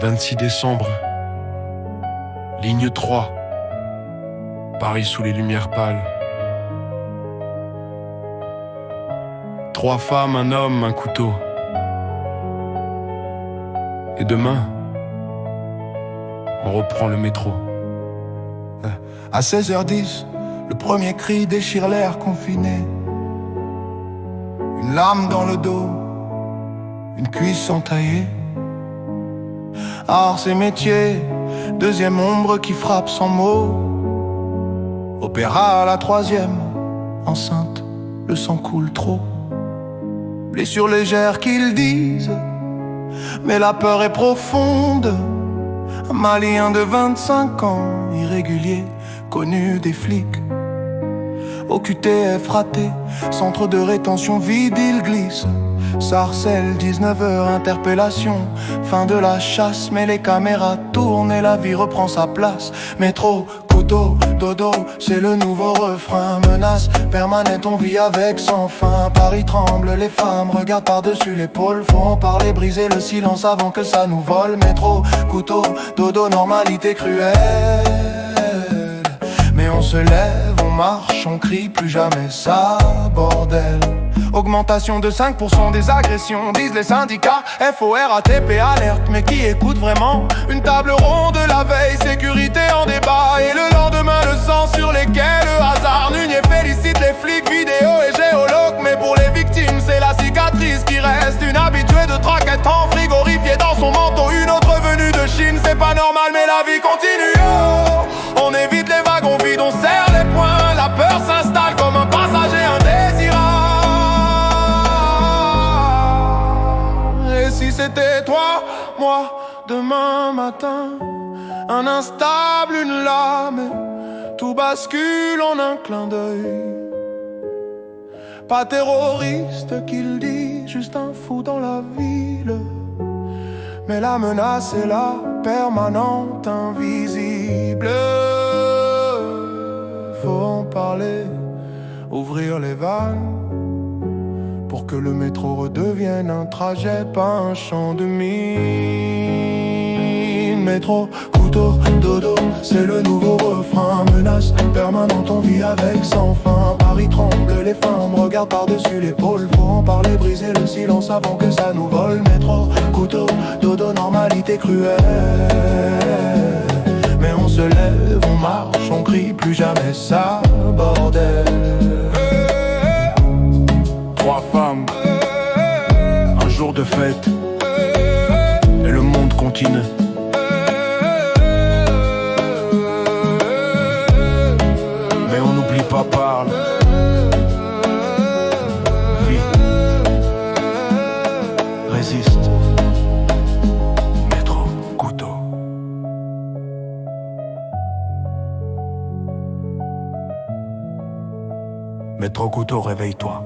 26 décembre, ligne 3, Paris sous les lumières pâles. 3 femmes, un homme, un couteau. Et demain, on reprend le métro. À 16h10, le premier cri déchire l'air confiné. Une lame dans le dos, une cuisse entaillée. Art, ces métiers, deuxième ombre qui frappe sans mots. Opéra à la 3e, enceinte, le sang coule trop. Blessure légère qu'ils disent, mais la peur est profonde. Un Malien de 25 ans, irrégulier, connu des flics. Au QTF raté, centre de rétention vide, il glisse. Sarcelle, 19h, interpellation. Fin de la chasse, mais les caméras tournent et la vie reprend sa place. Métro, couteau, dodo, c'est le nouveau refrain. Menace permanente, on vit avec sans fin. Paris tremble, les femmes regardent par-dessus l'épaule. Faut en parler, briser le silence avant que ça nous vole. Métro, couteau, dodo, normalité cruelle. Mais on se lève, on marche, on crie, plus jamais ça, bordel. Augmentation de 5% des agressions, disent les syndicats. FO, RATP, alerte, mais qui écoute vraiment? Une table ronde la veille, sécurité en débat. Et le lendemain, le sang sur les quais, le hasard. Nunier félicite les flics, vidéo et géologue. Mais pour les victimes, c'est la cicatrice qui reste. Une habituée de traquette en frigorifiée dans son manteau. Une autre venue de Chine, c'est pas normal, mais la vie continue. Oh, on évite les wagons vides, on serre les poings. La peur s'installe comme un passager indésirable. Et si c'était toi, moi, demain matin, un instable, une lame, tout bascule en un clin d'œil. Pas terroriste qu'il dit, juste un fou dans la ville. Mais la menace est là, permanente, invisible. Faut en parler, ouvrir les vannes, pour que le métro redevienne un trajet, pas un champ de mine. Métro, couteau, dodo, c'est le nouveau refrain. Menace permanente, on vit avec sans fin. Paris tremble, les femmes regardent par-dessus l'épaule. Faut en parler, briser le silence avant que ça nous vole. Métro, couteau, dodo, normalité cruelle. Mais on se lève, on marche, on crie, plus jamais ça, bordel. 3 femmes, un jour de fête, et le monde continue. Mais on n'oublie pas, parle. Vie, résiste. Métro, couteau. Métro, couteau, réveille-toi.